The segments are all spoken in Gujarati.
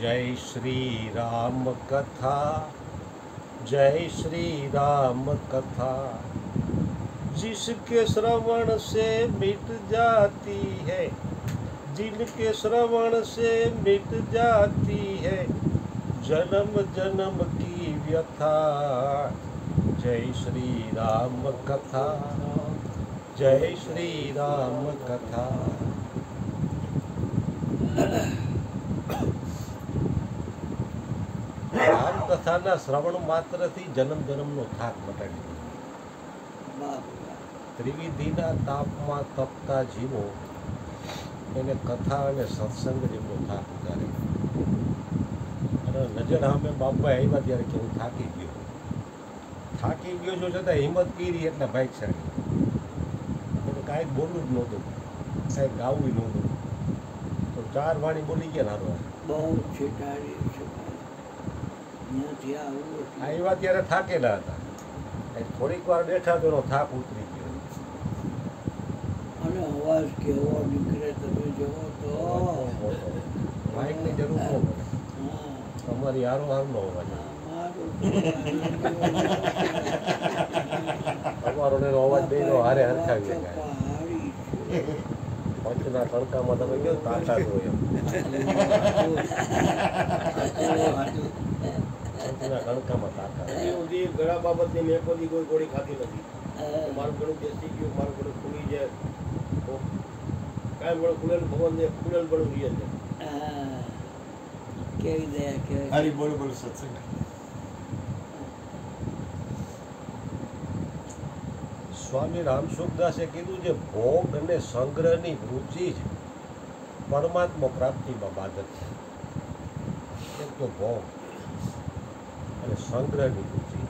जय श्री राम कथा, जय श्री राम कथा, जिसके श्रवण से मिट जाती है, जिनके श्रवण से मिट जाती है जन्म जन्म की व्यथा। जय श्री राम कथा, जय श्री राम कथा। રામ કથાના શ્રવણ માત્રથી જન્મ જન્મનો થાક મટાડી દીધો. ત્રિવિધિના તાપમાં તપતા જીવો એને કથા અને સત્સંગ જેટલો થાક ઉતારે. અને નજર સામે બાપા આવ્યા ત્યારે કે હું થાકી ગયો છો, છતાં હિંમત કરી એટલે ભાઈ સારી કાંઈ બોલવું જ નહોતું, કાંઈ ગાવું નહોતું, તો 4 વાણી બોલી ગયા નાનો બહુ છેટાડી આવ્યા ત્યારે થાકેલા હતા. થોડીક વાર બેઠા તો એનો થાક ઉતરી ગયો. અને અવાજ કેવો નીકળે તમે જોવો તો માઇકની જરૂર ન પડે, તમારી હારો હારનો અવાજ તમારો એનો અવાજ બેનો હારે હરખાવી જાય. પંચના તડકામાં તમે કેવું તાકાત હોય એમ તડકામાં તાકાત. ઘણા બાબતની મેં કોઈ ગોળી ખાધી નથી. મારું ઘણું બેસી ગયું, મારું ઘણું ખુલી જાય, કાંઈ મળે ખુલેલું ભગવાન ને ખુલેલું ઘણું રીએ છે. કેવી દયા કેવી. હારી બોલો બોલો સત્સંગ. સ્વામી રામસુખદાસે કીધું છે ભોગ અને સંગ્રહની રુચિ જ પરમાત્મા પ્રાપ્તિમાં બાધક છે. એક તો ભોગ અને સંગ્રહની રુચિ,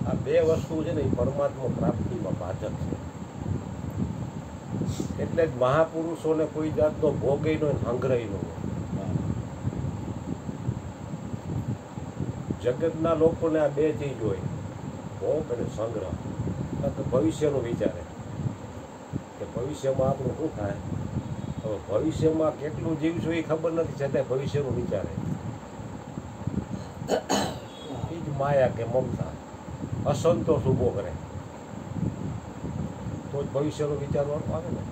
આ 2 વસ્તુ છે ને એ પરમાત્મા પ્રાપ્તિમાં બાધક છે. એટલે જ મહાપુરુષોને કોઈ જાતનો ભોગય નો સંગ્રહ નો હોય. જગતના લોકોને આ 2 ચીજ હોય, ભોગ અને સંગ્રહ. ભવિષ્યનું વિચારે કે ભવિષ્યમાં આપણું શું થાય, હવે ભવિષ્યમાં કેટલું જીવશું એ ખબર નથી, છતાં ભવિષ્યનું વિચારે. એ જ માયા કે મમતા અસંતોષ ઊભો કરે તો જ ભવિષ્યનું વિચારવાનું આવે ને.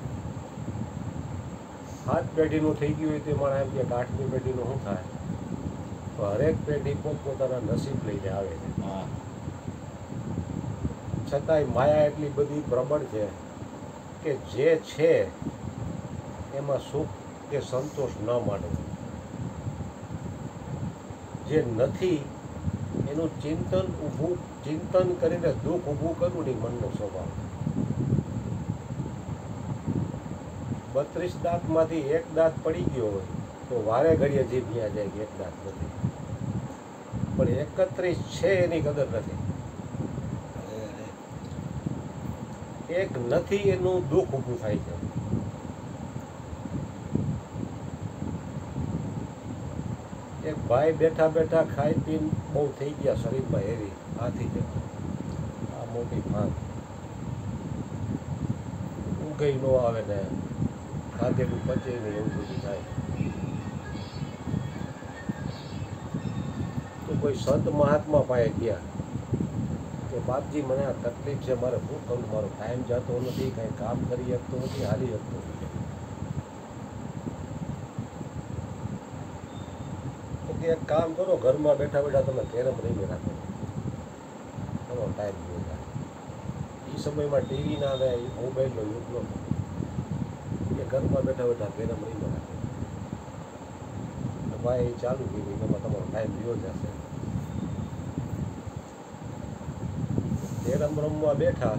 7 પેઢીનું થઈ ગયું હોય તો મારા એમ કે 8મી પેઢીનું શું થાય, તો હરેક પેઢી પોતપોતાના નસીબ લઈને આવે છે. છતાંય માયા એટલી બધી પ્રબળ છે કે જે છે એમાં સુખ કે સંતોષ ન માનવો, જે નથી એનું ચિંતન કરીને દુઃખ ઊભું કરવું નહીં મનનો સ્વભાવ. 32 દાંતમાંથી 1 દાંત પડી ગયો હોય તો વારે ઘડીએ જીભ ન્યા જાય કે 1 દાંત નથી, પણ 31 છે એની કદર નથી. એક નથી એનું દુઃખ ઊભું થાય છે. એક ભાઈ બેઠા બેઠા ખાઈ પીને બહુ થઈ ગયા, શરીરમાં હેરી હાથી જતો, આ મોટી ભાગ ઊંઘઈ ન આવે ને ખાધેલું પચે નહીં, એવું બધું થાય. તો કોઈ સંત મહાત્મા પાસે ગયા કે બાપજી મને આ તકલીફ છે, મારે શું કરું, મારો ટાઈમ જતો નથી, કંઈ કામ કરી શકતો નથી, હાલી શકતો નથી. તો કે એક કામ કરો, ઘરમાં બેઠા બેઠા તમે કેરમ રમી રાખો, તમારો ટાઈમ ગયો જાય. એ સમયમાં ટીવી ના આવે, મોબાઈલનો યુગ નહોતો, એ ઘરમાં બેઠા બેઠા કેરમ રમી રાખો. ભાઈ ચાલુ કરી, એમાં તમારો ટાઈમ ગયો જશે. કેરમ રમવા બેઠા,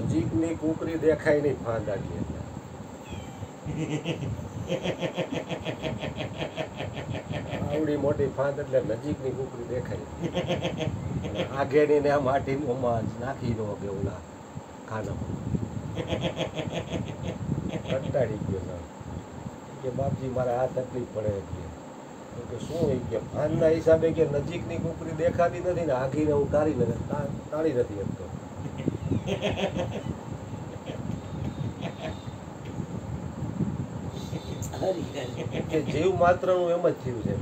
નજીકની કુકરી દેખાય નહીં, ફાંદાડી એટલે આવડી મોટી ફાંદ એટલે નજીકની કુકરી દેખાય. આગેની ને આમ આટીમાં નાખી દો કે ઓલા ખાનામાં કંટાળી ગયો કે બાપજી મારે આ તકલીફ પડે કે શું એ કે ફાનના હિસાબે કે નજીકની કુકરી દેખાતી નથી ને આઘીને હું તાળી નથી શકતો. કે જીવ માત્રનું એમ જ થયું છે.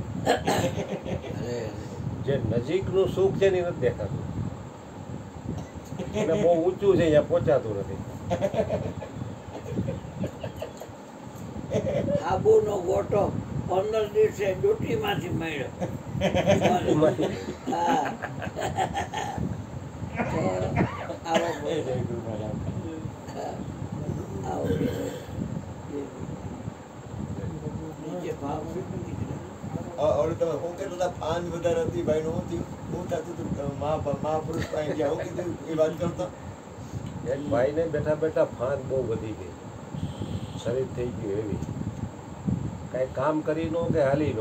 જે નજીકનું સુખ છે ને એ નથી દેખાતું, અને બહુ ઊંચું છે અહીંયા પહોંચાતું નથી. આબુનો ગોટો 15 દિવસે ડ્યુટીમાંથી મળ્યો. હા. તો આવો નીચે ભાવ હવે તમે શું કહેતા હતા ફાન વધારે હતી ભાઈ નું શું થતું હતું મહાપુરુષ પાસે ગયા શું કીધું એ વાત કરતા એક ભાઈને બેઠા બેઠા ફાન બહુ વધી ગઈ, શરીર થઈ ગયું એવી, કાંઈ કામ કરી ન કે હાલી ન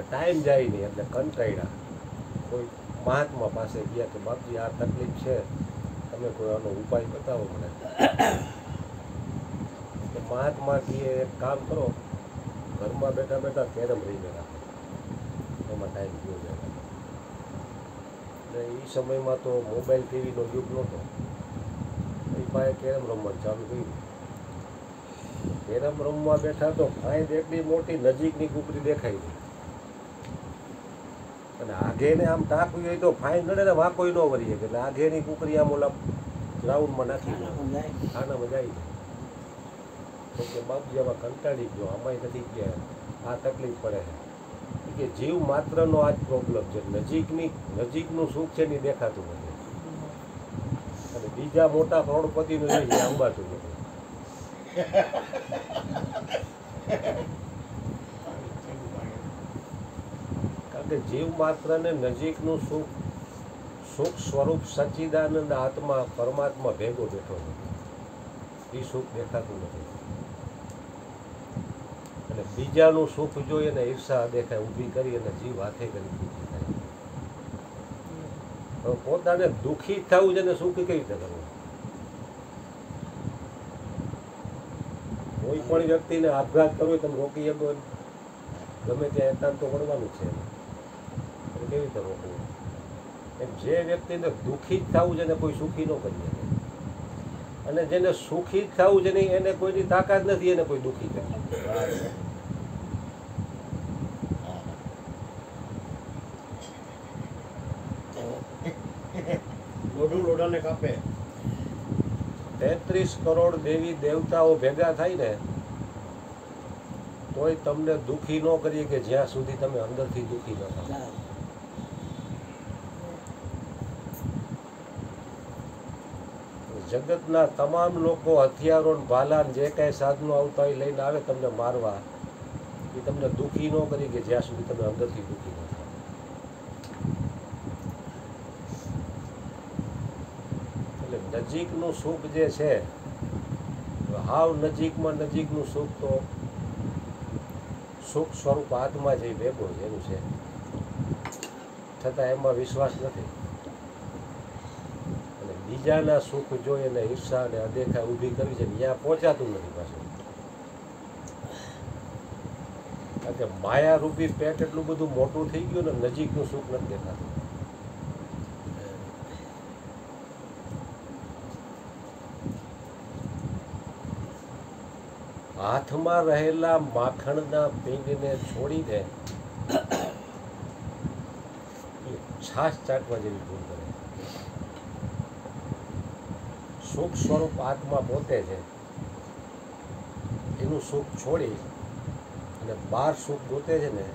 ટાઈમ જાય નહીં એટલે કંટાળ્યા. કોઈ મહાત્મા પાસે ગયા કે બાપજી આ તકલીફ છે, તમે કોઈ આનો ઉપાય બતાવો મને. તો મહાત્મા કીએ એક કામ કરો, ઘરમાં બેઠા બેઠા કેરમ રહીને રાખો, એમાં ટાઈમ ગયો જાય. એટલે એ સમયમાં તો મોબાઈલ ટીવીનો યુગ નહોતો, એ પાસે કેરમ રમવાનું ચાલુ કર્યું. કેરમ રમવા બેઠા તો ફાઈન એટલી મોટી નજીકની કુકરી દેખાઈ ગઈ, અને આઘેને આમ ટાંકવી હોય તો ફાઈન નડે ને વાંકોય ન વરીએ, એટલે આઘેની કુકરી આમ ઓલા ગ્રાઉન્ડમાં નાખી ખાનામાં જાય. તો કે બાપજી આમાં કંટાળી ગયો, આમાંય નથી ગયા, આ તકલીફ પડે છે કે જીવ માત્રનો આ જ પ્રોબ્લેમ છે. નજીકનું સુખ છે ને દેખાતું નથી, અને બીજા મોટા કરોડપતિનું છે એ અંબાતું નથી. કારણ કે જીવ માત્રને નજીકનું સુખ સ્વરૂપ સચ્ચિદાનંદ આત્મા પરમાત્મા ભેગો બેઠો છે, એ સુખ દેખાતું નથી. અને બીજાનું સુખ જોઈ અને ઈર્ષા દેખાય ઊભી કરી અને જીવ હાથે કરી દુઃખી થાય. હવે પોતાને દુઃખી થવું છે ને સુખી કેવી રીતે કરવું? કોઈ પણ વ્યક્તિને આપઘાત કરવો હોય તમે રોકી શકો, ગમે ત્યાં એકાંત તો મળવાનું છે, કેવી રીતે રોકવું? એમ જે વ્યક્તિને દુઃખી જ થવું છે ને કોઈ સુખી ન કરી શકે, અને જેને સુખી જ થવું છે ને એને કોઈની તાકાત નથી એને કોઈ દુઃખી કરે. લોઢું લોઢાને કાપે. 33 કરોડ દેવી દેવતાઓ ભેગા થાય ને તોય તમને દુઃખી ન કરીએ કે જ્યાં સુધી તમે અંદરથી દુઃખી ન થાવ. જગતના તમામ લોકો હથિયારો ભાલા જે કાંઈ સાધનો આવતા હોય લઈને આવે તમને મારવા, એ તમને દુઃખી ન કરી કે જ્યાં સુધી તમે અંદરથી દુઃખી ન થાવ. એટલે નજીકનું સુખ જે છે, હાવ નજીકનું સુખ તો સુખ સ્વરૂપ આત્મા જે ભેગો છે એનું છે, છતાં એમાં વિશ્વાસ નથી. અને બીજાના સુખ જોઈ અને ઈર્ષા અને અદેખા ઊભી કરી છે ને ત્યાં પહોંચાતું નથી પાછું. કારણ કે માયારૂપી પેટ એટલું બધું મોટું થઈ ગયું ને નજીકનું સુખ નથી દેખાતું. હાથમાં રહેલા માખણના પીંગને છોડીને છાશ ચાટવા જેવી ભૂલ કરે. સુખ સ્વરૂપ આત્મા પોતે છે, એનું સુખ છોડી અને બહાર સુખ ગોતે છે ને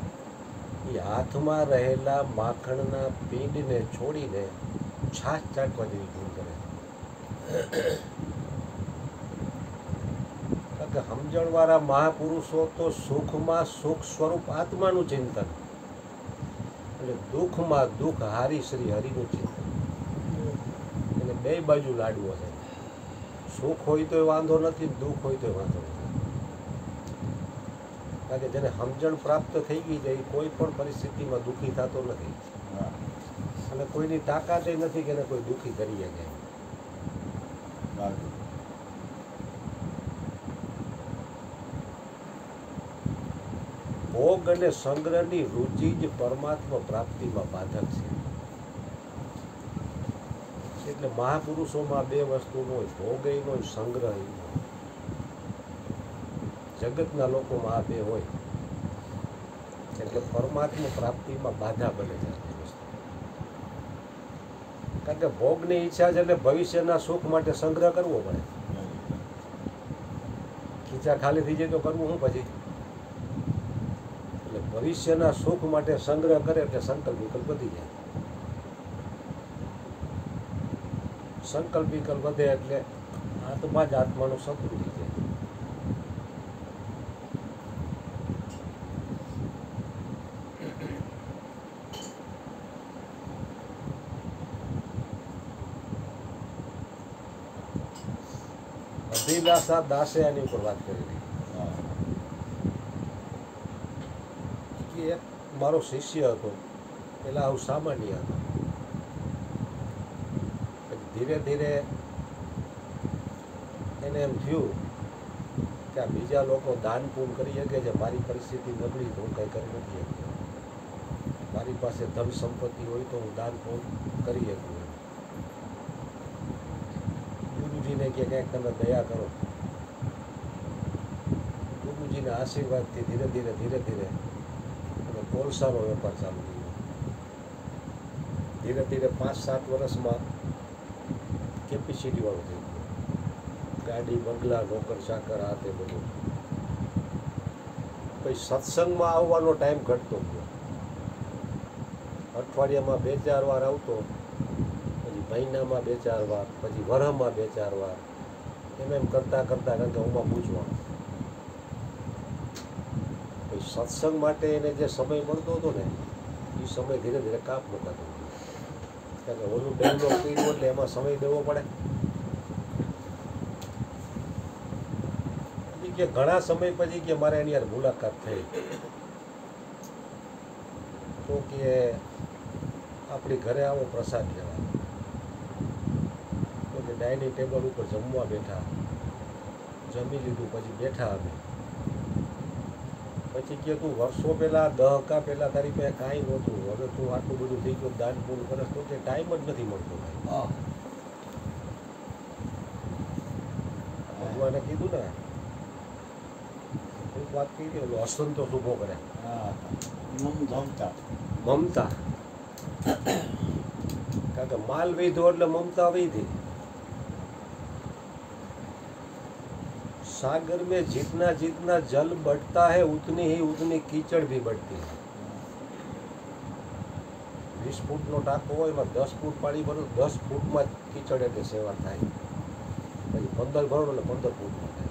એ હાથમાં રહેલા માખણના પીંડને છોડીને છાશ ચાટવા જેવી ભૂલ કરે. કે સમજણવાળા મહાપુરુષો તો સુખમાં સુખ સ્વરૂપ આત્માનું ચિંતન, એટલે દુઃખમાં દુઃખ હારી શ્રી હરિનું ચિંતન, એને બે બાજુ લાડવો છે. સુખ હોય તો વાંધો નથી, દુઃખ હોય તો વાંધો નથી. કારણ કે જેને સમજણ પ્રાપ્ત થઈ ગઈ છે એ કોઈ પણ પરિસ્થિતિમાં દુઃખી થતો નથી, અને કોઈની તાકાત નથી કે એને કોઈ દુઃખી કરી શકે. ભોગ અને સંગ્રહની રુચિ જ પરમાત્મા પ્રાપ્તિમાં બાધક છે. એટલે મહાપુરુષોમાં બે વસ્તુ હોય, ભોગ નો સંગ્રહ. જગતના લોકોમાં આ બે હોય એટલે પરમાત્મા પ્રાપ્તિમાં બાધા બને છે આ વસ્તુ. કારણ કે ભોગની ઈચ્છા છે એટલે ભવિષ્યના સુખ માટે સંગ્રહ કરવો પડે. ખીચા ખાલી થઈ જાય તો કરવું શું પછી? એટલે ભવિષ્યના સુખ માટે સંગ્રહ કરે એટલે સંકલ્પ વિકલ્પ વધી જાય. સંકલ્પ વિકલ્પ વધે એટલે આત્મા જ આત્માનું શત્રુ થઈ જાય. અભિલાષા દાસે આની ઉપર વાત કરી કે એક મારો શિષ્ય હતો, પેલા આવું સામાન્ય હતો. ધીરે ધીરે એને એમ થયું કે આ બીજા લોકો દાન પૂન કરી શકે છે, મારી પરિસ્થિતિ નબળી તો હું કંઈ કરી નથી શકતો. મારી પાસે ધન સંપત્તિ હોય તો હું દાન પૂન કરી શકું. ગુરુજીને કે કંઈક તમે દયા કરો. ગુરુજીના આશીર્વાદથી ધીરે ધીરે ધીરે ધીરે અને કોલસાનો વેપાર ચાલુ થયો. ધીરે ધીરે 5-7 વર્ષમાં કેપેસિટી વાળું થઈ ગયું. ગાડી, બંગલા, નોકર ચાકર, આ તે બધું. પછી સત્સંગમાં આવવાનો ટાઈમ ઘટતો ગયો. અઠવાડિયામાં 2-4 વાર આવતો, પછી મહિનામાં 2-4 વાર, પછી વરહમાં 2-4 વાર. એમ કરતાં કરતાં કારણ કે હું પૂછવાનું. પછી સત્સંગ માટે એને જે સમય મળતો હતો ને એ સમય ધીરે ધીરે કાપ મુકાતો ગયો. કારણ કે ઓલું ડેવલપ કર્યું એટલે એમાં સમય દેવો પડે. કે ઘણા સમય પછી કે મારે એની યાર મુલાકાત થઈ તો કે આપણી ઘરે આવો પ્રસાદ લેવા. તો કે ડાઇનિંગ ટેબલ ઉપર જમવા બેઠા, જમી લીધું, પછી બેઠા અમે. પછી કે તું વર્ષો પહેલાં દહકા પહેલાં તારી પાસે કાંઈ નહોતું, હવે તું આટલું બધું થઈ ગયું, દાન પૂરું કરે તો કે ટાઈમ જ નથી મળતો. ભગવાને કીધું ને વાત કરી ઓલો અસંતોષ ઊભો કરે. મમતા. કારણ કે માલ વૈધો એટલે મમતા વૈધી. सागर में जितना जितना जल बढ़ता है उतनी ही उतनी कीचड़ भी बढ़ती है. 20 ફૂટનો ટાંકો હોય એમાં 10 ફૂટ પાણી ભરો, 10 ફૂટમાં કીચડ એટલે સેવા થાય. પછી 15 ભરો એટલે 15 ફૂટમાં થાય.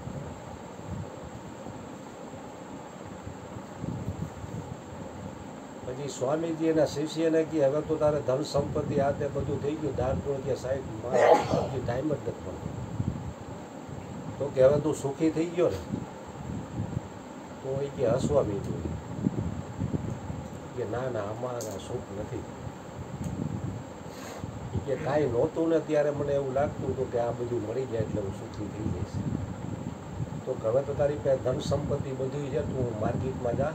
પછી સ્વામીજી એના શિષ્યને કહે હવે તો તારે ધન સંપત્તિ આ તે બધું થઈ ગયું, દાન પૂર્ણ કે સાહેબ મારે ટાઈમ જ નથી મળતો. તો કે હવે તું સુખી થઈ ગયો ને તો એ કે હસવા મીઠું કે ના ના આમાં સુખ નથી. કે કાંઈ નહોતું ને ત્યારે મને એવું લાગતું હતું કે આ બધું મળી જાય એટલે હું સુખી થઈ જઈશ. તો હવે તો તારી પાસે ધન સંપત્તિ બધું છે, તું માર્કેટમાં જા,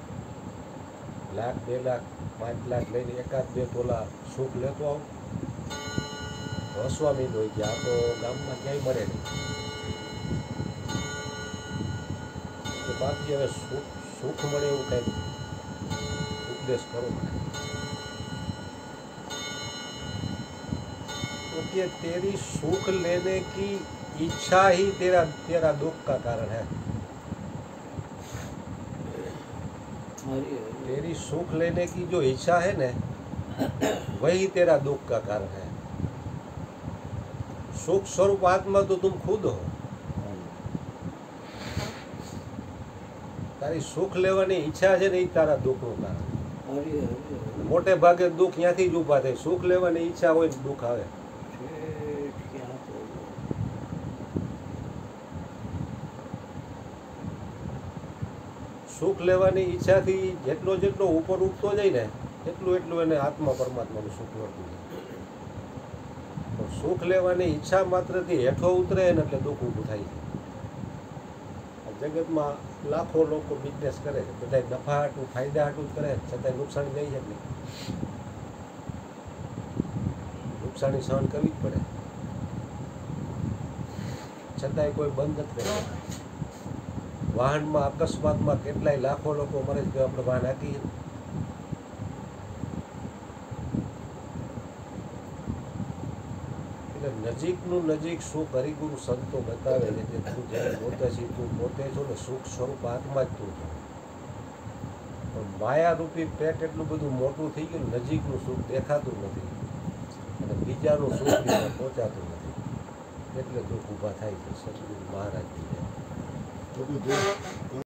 1 લાખ 2 લાખ 5 લાખ લઈને 1-2 તોલા સુખ લેતો આવ. હસવા મીઠ હોય કે આ તો ગામમાં ક્યાંય મળે નહીં. તો બાકી હવે સુખ મળે એવું કંઈક ઉપદેશ કરો મને. तो कि तेरी सुख लेने की इच्छा ही तेरा दुख का कारण है. तेरी सुख लेने की जो इच्छा है ना वही तेरा दुख का कारण है. सुख स्वरूप आत्मा तो तुम खुद हो. તારી સુખ લેવાની ઈચ્છા છે ને એ તારા દુઃખનું કારણ. મોટે ભાગે દુઃખ ત્યાંથી જ ઊભા થાય. સુખ લેવાની ઈચ્છા હોય ને દુઃખ આવે. સુખ લેવાની ઈચ્છાથી જેટલો જેટલો ઉપર ઉઠતો જાય ને એટલું એને આત્મા પરમાત્માનું સુખ મળતું જાય. પણ સુખ લેવાની ઈચ્છા માત્રથી હેઠો ઉતરે ને એટલે દુઃખ ઊભું થાય છે. જગતમાં લાખો લોકો બિઝનેસ કરે છે, બધા નફા હાટું ફાયદા હાટું જ કરે, છતાંય નુકસાની જાય છે નહીં. નુકસાની સહન કરવી જ પડે, છતાંય કોઈ બંધ નથી કરે. વાહનમાં અકસ્માતમાં કેટલાય લાખો લોકો મરે છે કે આપણે વાહન હાકીએ. એટલે નજીકનું નજીક સુખ હરિગુરુ સંતો બતાવે છે કે તું જ્યારે પોતે છે તું પોતે છો ને સુખ સ્વરૂપ આત્મા જ તું છો. પણ માયારૂપી પેટ એટલું બધું મોટું થઈ ગયું નજીકનું સુખ દેખાતું નથી અને બીજાનું સુખ બીજા પહોંચાતું નથી એટલે દુઃખ ઊભા થાય છે. સદગુરુ મહારાજની જય. તો બધું